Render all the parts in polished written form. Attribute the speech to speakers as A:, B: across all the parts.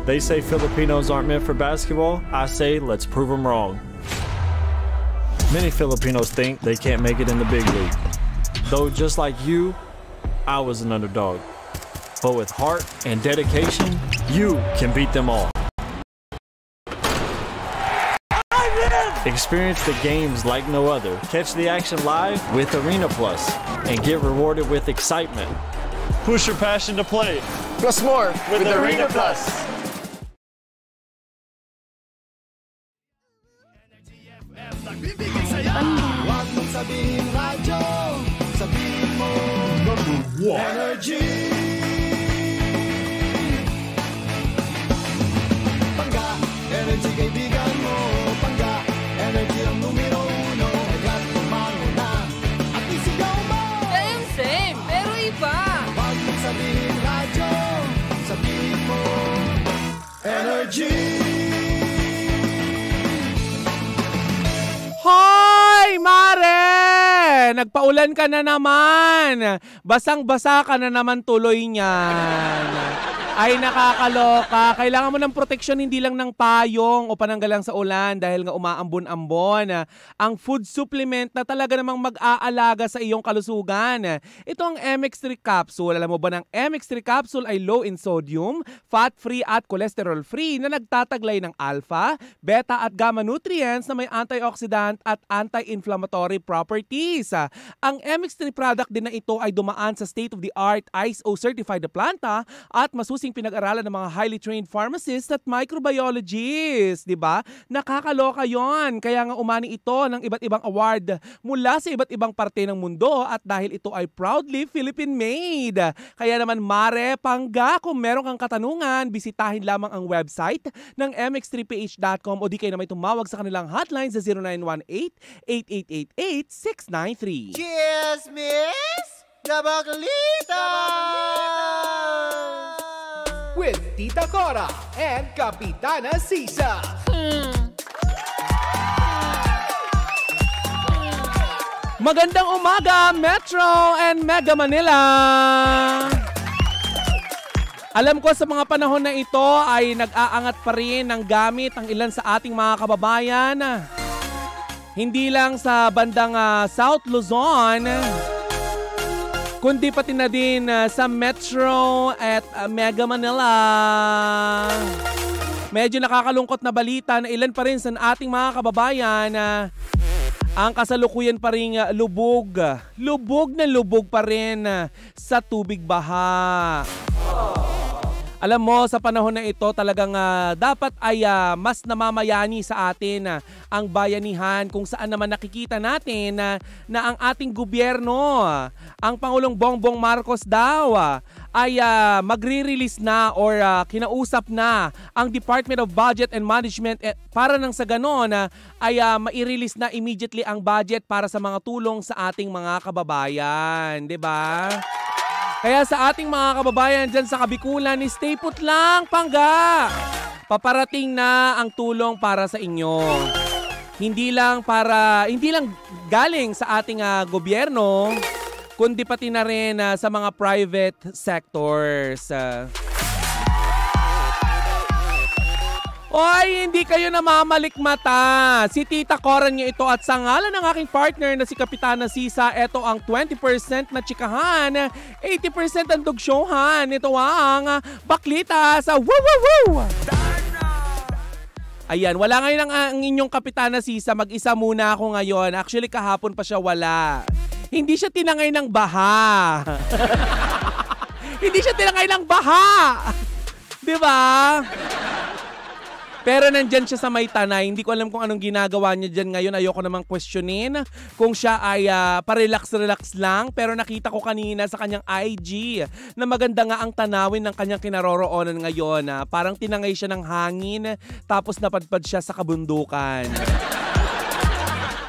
A: They say Filipinos aren't meant for basketball. I say let's prove them wrong. Many Filipinos think they can't make it in the big league. Though just like you, I was an underdog. But with heart and dedication, you can beat them all. Experience the games like no other. Catch the action live with Arena Plus and get rewarded with excitement. Push your passion to play.
B: Plus more with Arena Plus.
C: Huwag mong sabihin radyo, sabihin mo #1 Energy. Pangga, Energy kaibigan mo. Pangga, Energy ang numero 1. Agad tumango na at isigaw mo.
D: Same, pero iba.
C: Huwag mong sabihin radyo, sabihin mo Energy.
E: Hoy, Mare! Nagpaulan ka na naman. Basang-basa ka na naman tuloy niyan. Ay, nakakaloka. Kailangan mo ng proteksyon hindi lang ng payong o pananggalang sa ulan dahil nga umaambon-ambon. Ang food supplement na talaga namang mag-aalaga sa iyong kalusugan. Ito ang MX3 Capsule. Alam mo ba ng MX3 Capsule ay low in sodium, fat-free at cholesterol-free na nagtataglay ng alpha, beta at gamma nutrients na may antioxidant at anti-inflammatory properties. Ang MX3 product din na ito ay dumaan sa state-of-the-art ISO-certified na planta at masusing pinag-aralan ng mga highly trained pharmacists at microbiologists, di ba? Nakakaloka yon. Kaya nga umani ito ng iba't ibang award mula sa iba't ibang parte ng mundo at dahil ito ay proudly Philippine-made. Kaya naman, Mare, Pangga, kung meron kang katanungan, bisitahin lamang ang website ng mx3ph.com o di kayo na may tumawag sa kanilang hotline sa 0918-8888-693.
C: Cheers, miss! Dabaglita!
F: With Tita Cora and Kapitana Sisa.
E: Magandang umaga, Metro and Mega Manila! Alam ko sa mga panahon na ito ay nag-aangat pa rin ng gamit ang ilan sa ating mga kababayan. Hindi lang sa bandang South Luzon, kundi pati na din sa Metro at Mega Manila. Medyo nakakalungkot na balita na ilan pa rin sa ating mga kababayan ang kasalukuyan pa rin lubog. Lubog na lubog pa rin sa tubig baha. Alam mo, sa panahon na ito talagang dapat ay mas namamayani sa atin ang bayanihan kung saan naman nakikita natin na ang ating gobyerno, ang Pangulong Bongbong Marcos daw ay magre-release na or kinausap na ang Department of Budget and Management para nang sa ganon ay mai-release na immediately ang budget para sa mga tulong sa ating mga kababayan, 'di ba? Kaya sa ating mga kababayan dyan sa Kabikulan, stay put lang, Pangga! Paparating na ang tulong para sa inyo. Hindi lang galing sa ating gobyerno, kundi pati na rin sa mga private sectors. Oy, hindi kayo namamalikmata. Si Tita Cora niyo ito at sa ngalan ng aking partner na si Kapitana Sisa, ito ang 20% na chikahan, 80% ang dugsyohan. Ito ang baklita sa Woo Woo Woo! Ayan, wala ngayon ang inyong Kapitana Sisa. Mag-isa muna ako ngayon. Actually, kahapon pa siya wala. Hindi siya tinangay ng baha. Hindi siya tinangay ng baha. Diba? Pero nandyan siya sa may tanay. Hindi ko alam kung anong ginagawa niya dyan ngayon. Ayoko namang questionin kung siya ay pa-relax-relax lang. Pero nakita ko kanina sa kanyang IG na maganda nga ang tanawin ng kanyang kinaroroonan ngayon. Parang tinangay siya ng hangin tapos napadpad siya sa kabundukan.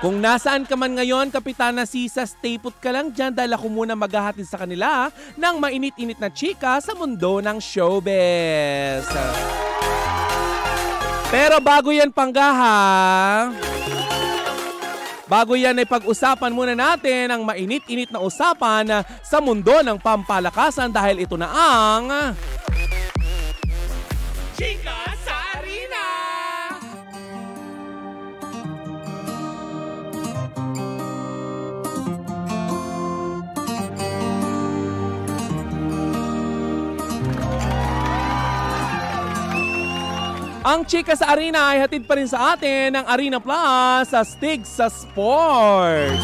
E: Kung nasaan ka man ngayon, Kapitana Sisa, stay put ka lang dyan dahil ako muna maghahatid sa kanila ng mainit-init na chika sa mundo ng showbiz. Pero bago yan, Pangga, bago yan ay pag-usapan muna natin ang mainit-init na usapan sa mundo ng pampalakasan dahil ito na ang Chika Ang chika sa arena ay hatid pa rin sa atin ng Arena Plus sa Stig sa Sports.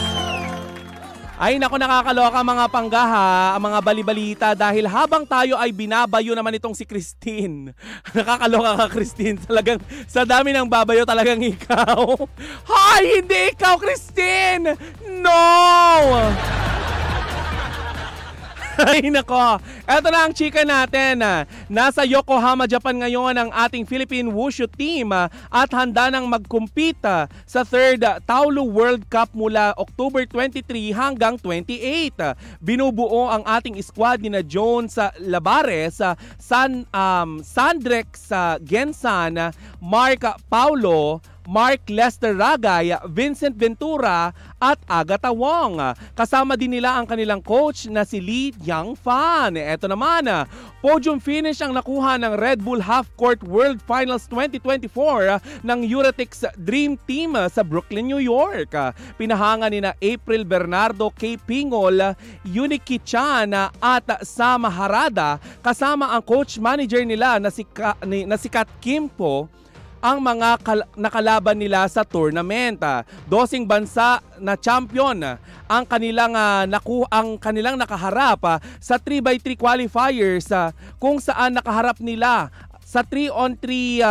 E: Ay nako, nakakaloka mga panggaha, mga balibalita dahil habang tayo ay binabayo naman itong si Christine. Nakakaloka ka, Christine. Talagang sa dami ng babayo talagang ikaw. Hay, hindi ikaw, Christine! No! Ay nako, eto na ang chika natin. Nasa Yokohama, Japan ngayon ang ating Philippine Wushu team at handa nang mag-compete sa 3rd Taolu World Cup mula October 23 hanggang 28. Binubuo ang ating squad ni Jones Labares, Sandrex Gensan, Mark Paulo, Mark Lester Ragay, Vincent Ventura at Agatha Wong. Kasama din nila ang kanilang coach na si Lee Yang-fan. Ito naman, podium finish ang nakuha ng Red Bull Half Court World Finals 2024 ng Eurotix Dream Team sa Brooklyn, New York. Pinahanga ni na April Bernardo, K. Pingol, Yuniki Chan at Sama Harada kasama ang coach manager nila na si Kat Kimpo ang mga nakalaban nila sa tournament. 12 bansa na champion ang kanilang nakaharap sa 3x3 qualifiers kung saan nakaharap nila sa 3-on-3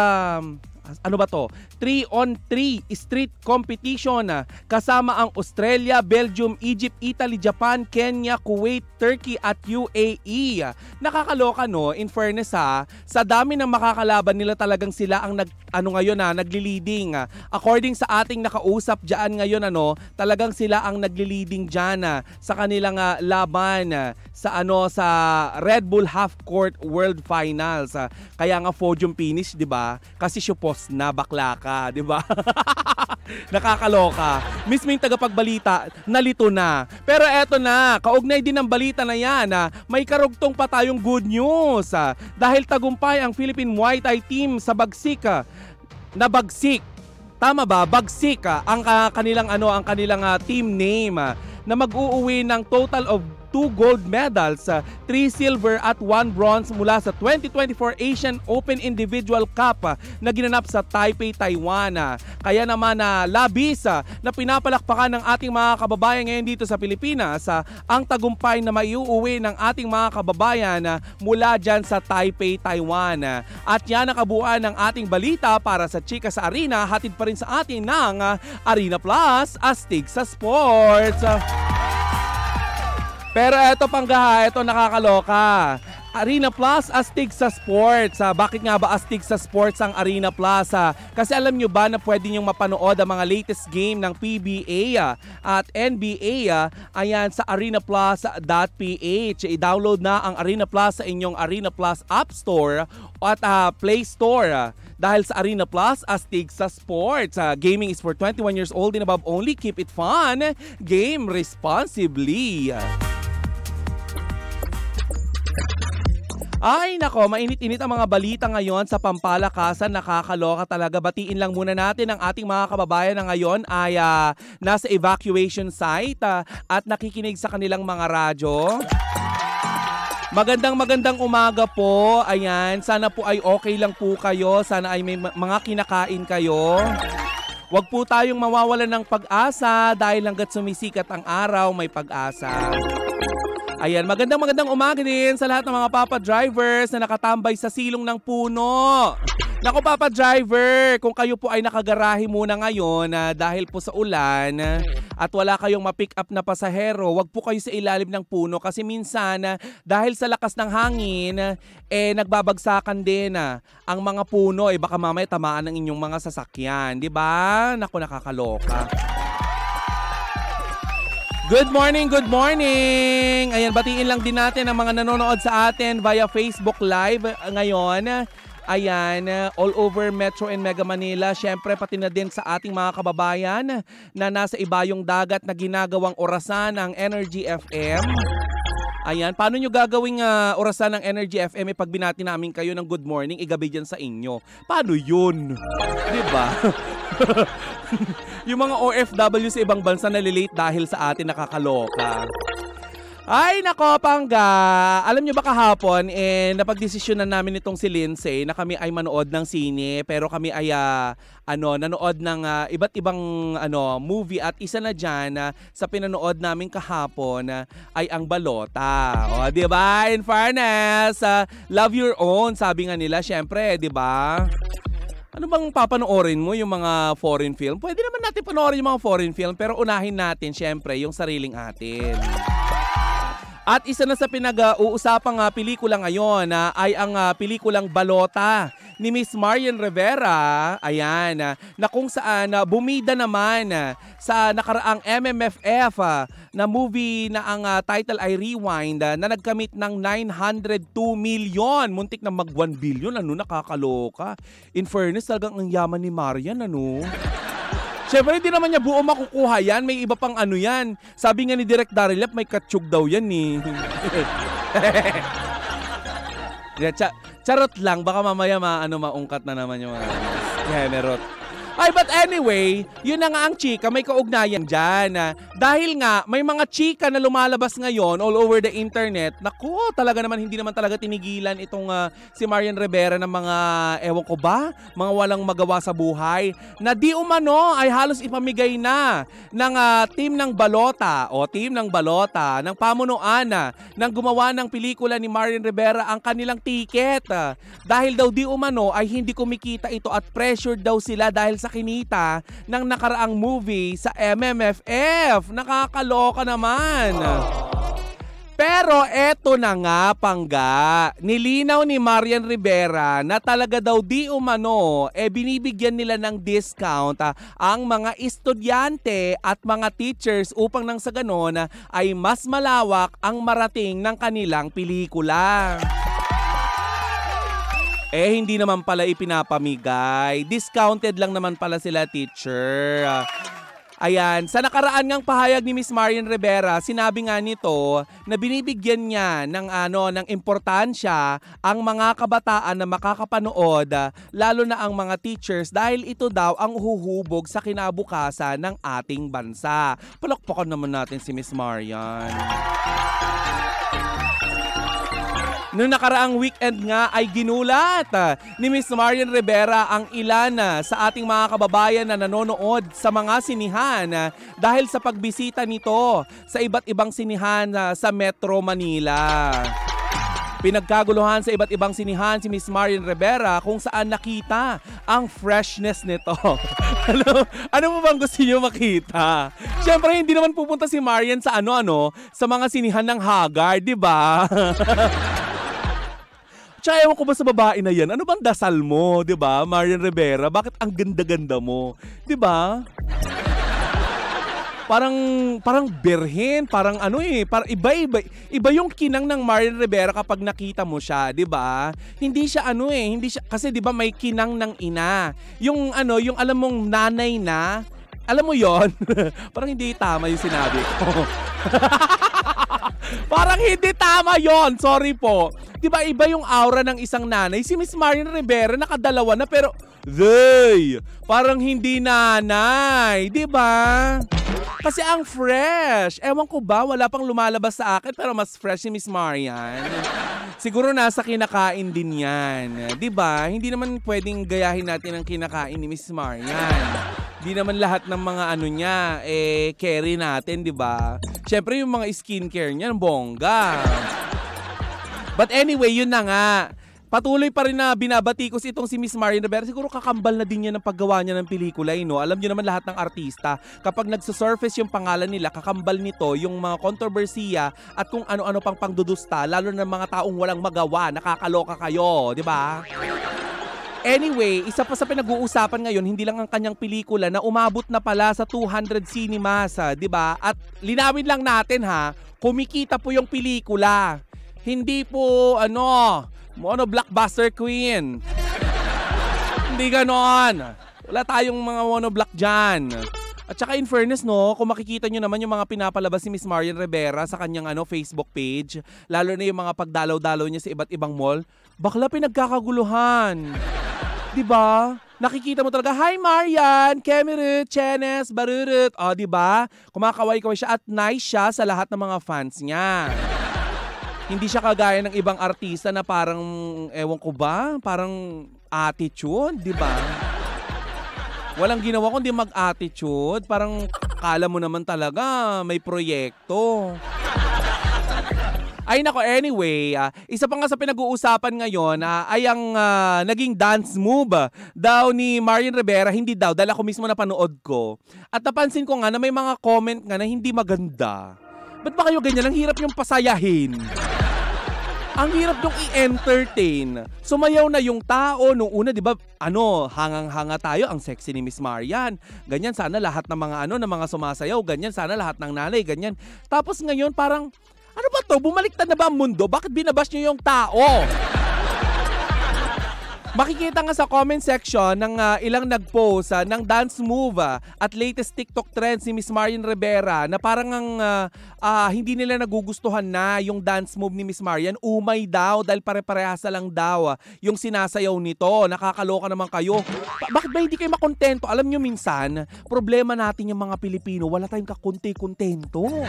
E: 3-on-3 street competition kasama ang Australia, Belgium, Egypt, Italy, Japan, Kenya, Kuwait, Turkey at UAE. Nakakaloka no, in fairness sa dami ng makakalaban nila talagang sila ang nagli-leading. According sa ating nakausap diyan ngayon talagang sila ang nagli-leading diyan sa kanilang laban sa Red Bull Half Court World Finals. Kaya nga podium finish, 'di ba? Kasi syupos na bakla ka, 'di ba? Nakakaloka. Misming tagapagbalita, nalito na. Pero eto na, kaugnay din ng balita na yan, may karugtong pa tayong good news. Dahil tagumpay ang Philippine Muay Thai team sa bagsik. Tama ba? Bagsik ang kanilang team name na mag-uuwi ng total of 2 gold medals, 3 silver at 1 bronze mula sa 2024 Asian Open Individual Cup na ginanap sa Taipei, Taiwan. Kaya naman labis na pinapalakpakan ng ating mga kababayan ngayon dito sa Pilipinas ang tagumpay na maiuuwi ng ating mga kababayan mula dyan sa Taipei, Taiwan. At yan ang kabuuan ng ating balita para sa Chika sa Arena, hatid pa rin sa atin ng Arena Plus, astig sa sports. Pero eto panggaha, eto nakakaloka. Arena Plus, astig sa sports. Bakit nga ba astig sa sports ang Arena Plus? Kasi alam nyo ba na pwede nyong mapanood ang mga latest game ng PBA at NBA ayan sa arenaplus.ph. I-download na ang Arena Plus sa inyong Arena Plus App Store at Play Store. Dahil sa Arena Plus, astig sa sports. Gaming is for 21 years old and above only. Keep it fun. Game responsibly. Ay nako, mainit-init ang mga balita ngayon sa pampalakasan, nakakaloka talaga. Batiin lang muna natin ang ating mga kababayan na ngayon ay nasa evacuation site at nakikinig sa kanilang mga radyo. Magandang umaga po. Ayan, sana po ay okay lang po kayo. Sana ay may mga kinakain kayo. Huwag po tayong mawawalan ng pag-asa dahil hanggat sumisikat ang araw, may pag-asa. Ayan, magandang umaga din sa lahat ng mga Papa Drivers na nakatambay sa silong ng puno. Naku Papa Driver, kung kayo po ay nakagarahe muna ngayon dahil po sa ulan at wala kayong ma-pick up na pasahero, wag po kayo sa ilalim ng puno kasi minsan dahil sa lakas ng hangin, nagbabagsakan din ang mga puno. Baka mamaya tamaan ng inyong mga sasakyan, di ba? Naku, nakakaloka. Good morning! Ayan, batiin lang din natin ang mga nanonood sa atin via Facebook Live ngayon. Ayan, all over Metro and Mega Manila. Siyempre, pati na din sa ating mga kababayan na nasa ibayong dagat na ginagawang orasan ng Energy FM. Ayan, paano nyo gagawing orasan ng Energy FM pag binati namin kayo ng good morning, igabi dyan sa inyo? Paano yun? Diba? Yung mga OFW sa ibang bansa nalilate dahil sa atin, nakakaloka. Ay, nako, Pangga. Alam nyo ba kahapon, napagdesisyonan namin itong si Lindsay na kami ay manood ng sine, pero kami ay nanood ng iba't ibang movie at isa na dyan sa pinanood namin kahapon ay ang Balota. O, di ba? In fairness, love your own, sabi nga nila, syempre, di ba? Ano bang papanoorin mo, yung mga foreign film? Pwede naman natin panoorin yung mga foreign film, pero unahin natin, syempre, yung sariling atin. At isa na sa pinag-uusapang pelikula ngayon ay ang pelikulang Balota ni Miss Marian Rivera. Ayan, na kung saan bumida naman sa nakaraang MMFF na movie na ang title ay Rewind na nagkamit ng 902 million. Muntik na mag 1 billion, nakakaloka. In fairness, talagang ang yaman ni Marian, Siyempre, hindi naman niya buo makukuha yan. May iba pang yan. Sabi nga ni Direk Darilap, may katsug daw yan Charot lang. Baka mamaya maungkat na naman yung mga Hemerot. Ay, but anyway, yun na nga ang chika, may kaugnayan dyan. Dahil nga, may mga chika na lumalabas ngayon all over the internet. Naku, talaga naman, hindi naman talaga tinigilan itong si Marian Rivera ng mga, ewan ko ba, mga walang magawa sa buhay. Na di umano ay halos ipamigay na ng team ng Balota ng pamunuan ng gumawa ng pelikula ni Marian Rivera ang kanilang ticket. Dahil daw di umano ay hindi kumikita ito at pressured daw sila dahil sa kinita ng nakaraang movie sa MMFF. Nakakaloka naman. Pero eto na nga, Pangga. Nilinaw ni Marian Rivera na talaga daw di umano binibigyan nila ng discount ang mga estudyante at mga teachers upang nang sa ganon ay mas malawak ang marating ng kanilang pelikula. Hindi naman pala ipinapamigay. Discounted lang naman pala sila, teacher. Ayan, sa nakaraan ngang pahayag ni Miss Marian Rivera, sinabi nga nito na binibigyan niya ng importansya ang mga kabataan na makakapanood, lalo na ang mga teachers dahil ito daw ang huhubog sa kinabukasan ng ating bansa. Palakpakan naman natin si Miss Marian. Noong nakaraang weekend nga ay ginulat ni Miss Marian Rivera ang ilan sa ating mga kababayan na nanonood sa mga sinihan dahil sa pagbisita nito sa iba't ibang sinihan sa Metro Manila. Pinagkaguluhan sa iba't ibang sinihan si Miss Marian Rivera kung saan nakita ang freshness nito. Ano mo bang gusto niyo makita? Siyempre, hindi naman pupunta si Marian sa sa mga sinihan ng Haggard, di ba? Tsaka ewan ko ba sa babae na yan, ano bang dasal mo, di ba, Marian Rivera? Bakit ang ganda-ganda mo, di ba? Parang berhen, parang parang iba yung kinang ng Marian Rivera kapag nakita mo siya, 'di ba? Hindi siya hindi siya kasi 'di ba may kinang ng ina. Yung yung alam mong nanay na, alam mo 'yon? Parang hindi tama yung sinabi ko. Parang hindi tama 'yon, sorry po. 'Di ba iba yung aura ng isang nanay? Si Miss Marian Rivera nakadalawa na pero parang hindi nanay, 'di ba? Kasi ang fresh. Ewan ko ba, wala pang lumalabas sa akin pero mas fresh si Miss Marian. Siguro nasa kinakain din yan. Diba? Hindi naman pwedeng gayahin natin ang kinakain ni Miss Marian. Hindi naman lahat ng mga niya, carry natin, diba? Siyempre yung mga skincare niya, bongga. But anyway, yun na nga. Patuloy pa rin na binabatikos itong si Miss Marian Rivera. Siguro kakambal na din niya ng paggawa niya ng pelikula. Alam niyo naman lahat ng artista, kapag nagsusurface yung pangalan nila, kakambal nito yung mga kontrobersiya at kung ano-ano pang pangdudusta, lalo na mga taong walang magawa. Nakakaloka kayo, di ba? Anyway, isa pa sa pinag-uusapan ngayon, hindi lang ang kanyang pelikula na umabot na pala sa 200 cinemas, di ba? At linawin lang natin kumikita po yung pelikula. Hindi po blockbuster queen. Hindi ganon. Wala tayong mga monoblock dyan. At saka in fairness kung makikita nyo naman yung mga pinapalabas ni Miss Marian Rivera sa kanyang Facebook page, lalo na yung mga pagdalaw-dalaw niya sa iba't ibang mall, bakla pinagkakaguluhan. Diba? nakikita mo talaga, hi Marian, Kemirut, Chenes, Barurut. O, diba? Kumakaway-kaway siya at nice siya sa lahat ng mga fans niya. Hindi siya kagaya ng ibang artista na parang, ewan ko ba, parang attitude, diba? Walang ginawa kundi mag-attitude. Parang kala mo naman talaga may proyekto. Ay nako, anyway, isa pa nga sa pinag-uusapan ngayon ay ang naging dance move daw ni Marian Rivera. Hindi daw, dahil ako mismo napanood ko. At napansin ko nga na may mga comment nga na hindi maganda. Ba't ba kayo ganyan? Ang hirap yung pasayahin. Ang hirap yung i-entertain. Sumayaw na yung tao. Nung una, di ba, hangang-hanga tayo. Ang sexy ni Miss Marian. Ganyan, sana lahat ng mga ng mga sumasayaw. Ganyan, sana lahat ng nanay. Ganyan. Tapos ngayon, parang, ano ba to? Bumaliktad na ba ang mundo? Bakit binabash nyo yung tao? Makikita nga sa comment section ng ilang nag-post ng dance move at latest TikTok trends ni Miss Marian Rivera na parang hindi nila nagugustuhan na yung dance move ni Miss Marian. Umay daw dahil pare-parehasa lang daw yung sinasayaw nito. Nakakaloka naman kayo. Bakit ba hindi kayo makontento? Alam nyo minsan, problema natin yung mga Pilipino, wala tayong kakunti-kontento.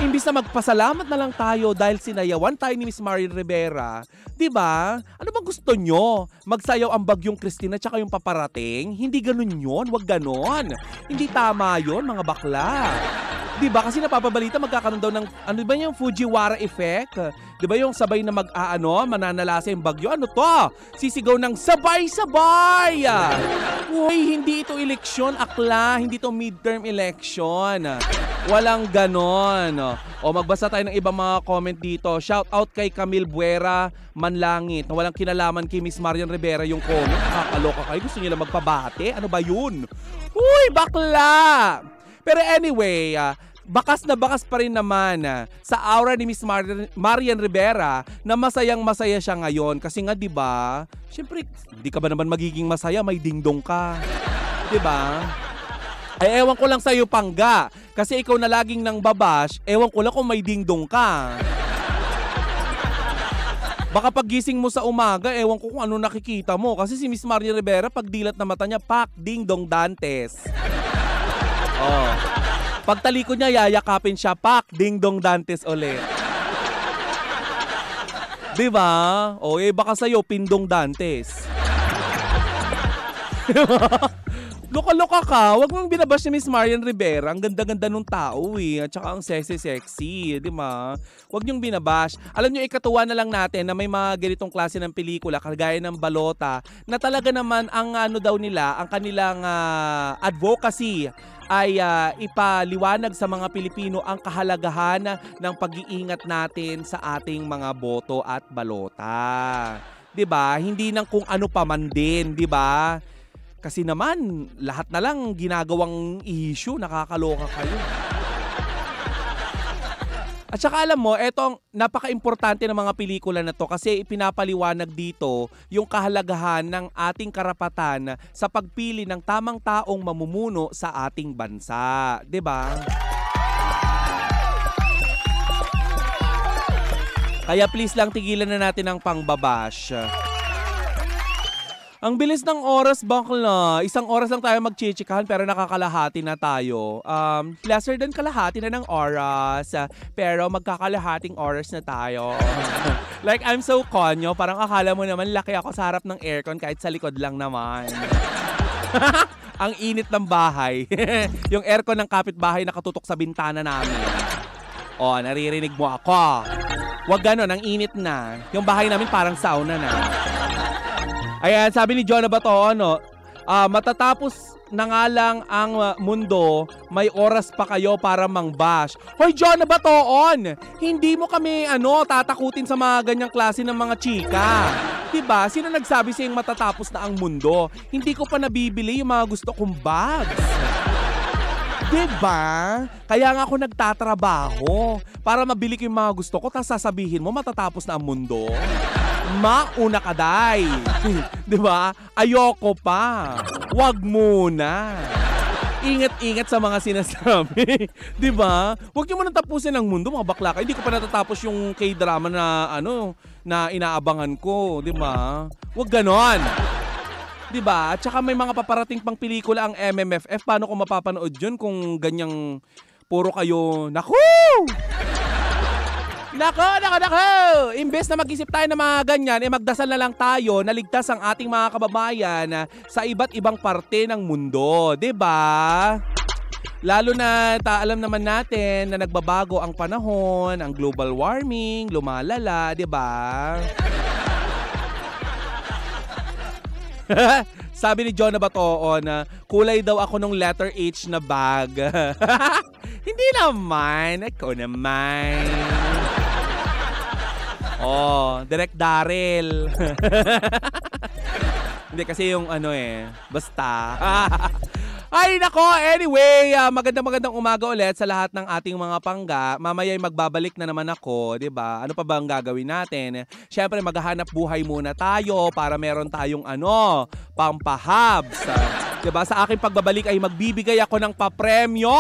E: Imbis na magpasalamat na lang tayo dahil sinayawan tayo ni Miss Marian Rivera. Diba? Ano bang gusto nyo? Magsayaw ang Bagyong Cristina tsaka yung paparating? Hindi ganun yun. Wag ganon. Hindi tama yun, mga bakla. Diba? Kasi napapabalita magkakaroon daw ng, ano ba yung Fujiwara effect? Diba yung sabay na mananalasa yung bagyo? Ano to? Sisigaw ng sabay-sabay! Uy, hindi ito eleksyon, akla. Hindi ito midterm election. Walang ganon. O magbasa tayo ng ibang mga comment dito. Shout out kay Camille Buera Manlangit na walang kinalaman kay Miss Marian Rivera yung comment. Kakaloka kayo. Gusto nila magpabate? Ano ba yun? Uy, bakla! Pero anyway, bakas na bakas pa rin naman sa aura ni Miss Marian Rivera na masayang-masaya siya ngayon. Kasi nga 'di ba? Syempre, hindi ka ba naman magiging masaya, may dingdong ka. 'Di ba? Ay ewan ko lang sa iyo, Pangga. Kasi ikaw na laging nang babash, ewan ko lang kung may dingdong ka. Baka paggising mo sa umaga, ewan ko kung ano nakikita mo. Kasi si Miss Marian Rivera, pag dilat na mata niya, pak, ding-dong Dantes. Oh. Pagtalikod niya, yayakapin siya, pak, ding-dong Dantes ulit. Diba? O, baka sa'yo, pindong Dantes. Loka-loka ka, wag mong binabash ni Miss Marian Rivera. Ang ganda-ganda nung tao At saka ang sexy-sexy, di ba? Wag niyong binabash. Alam niyo, ikatuwa na lang natin na may mga ganitong klase ng pelikula, kagaya ng Balota, na talaga naman ang ang kanilang advocacy ay ipaliwanag sa mga Pilipino ang kahalagahan ng pag-iingat natin sa ating mga boto at balota. 'Di ba? Hindi nang kung ano pa man din, 'di ba? Kasi naman lahat na lang ginagawang issue, nakakaloka kayo. At saka alam mo, etong napaka-importante ng mga pelikula na to kasi ipinapaliwanag dito yung kahalagahan ng ating karapatan sa pagpili ng tamang taong mamumuno sa ating bansa. 'Di ba? Kaya please lang tigilan na natin ang pangbabash. Ang bilis ng oras, bakla. 1 oras lang tayo magchichikahan pero nakakalahati na tayo. Lesser than kalahati na ng oras. Pero magkakalahating oras na tayo. Like, I'm so konyo. Parang akala mo naman laki ako sa harap ng aircon kahit sa likod lang naman. Ang init ng bahay. Yung aircon ng kapitbahay nakatutok sa bintana namin. O, naririnig mo ako. Wag ganon, ang init na. Yung bahay namin parang sauna na. Ayan, sabi ni John Abaton, matatapos na nga lang ang mundo, may oras pa kayo para mangbash. Hoy, John Abaton, hindi mo kami tatakutin sa mga ganyang klase ng mga chika. Diba? Sino nagsabi sa'yong matatapos na ang mundo? Hindi ko pa nabibili yung mga gusto kong bags. Diba? Kaya nga ako nagtatrabaho para mabili ko yung mga gusto ko, tapos sasabihin mo matatapos na ang mundo. Mauna ka, day. Diba? Ayoko pa. Wag muna. Ingat-ingat sa mga sinasabi. Diba? Huwag niyo muna tapusin ang mundo, mga bakla. Hindi ko pa natatapos yung K-drama na na inaabangan ko. Diba? Huwag ganon. Diba? At saka may mga paparating pang pelikula ang MMFF. Paano ko mapapanood yun kung ganyang puro kayo, naku! Nako! Imbes na mag-isip tayo ng mga ganyan, magdasal na lang tayo na ligtas ang ating mga kababayan sa iba't ibang parte ng mundo. Diba? Lalo na alam naman natin na nagbabago ang panahon, ang global warming, lumalala, diba? Sabi ni John na Batoon na kulay daw ako nung letter H na bag. Hindi naman. Ako naman. Oh, Direk Daryl. Hindi kasi yung basta. Ay nako, anyway, magandang umaga ulit sa lahat ng ating mga pangga. Mamaya magbabalik na naman ako, 'di ba? Ano pa ba ang gagawin natin? Syempre maghahanap buhay muna tayo para meron tayong pampahabs. 'Di ba? Sa aking pagbabalik ay magbibigay ako ng papremyo.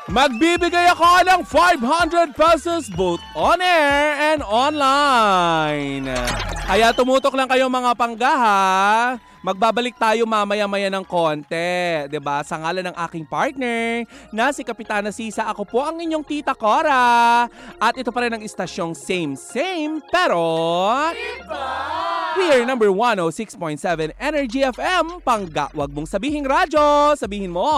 E: Magbibigay ako ng 500 pesos both on air and online. Kaya tumutok lang kayo mga pangga ha. Magbabalik tayo mamaya-maya ng konti, 'di ba? Sa ngalan ng aking partner na si Kapitana Sisa, ako po ang inyong Tita Cora. At ito pa rin ang istasyong same pero iba. We are number 106.7 Energy FM. Pangga, wag mong sabihing radyo, sabihin mo.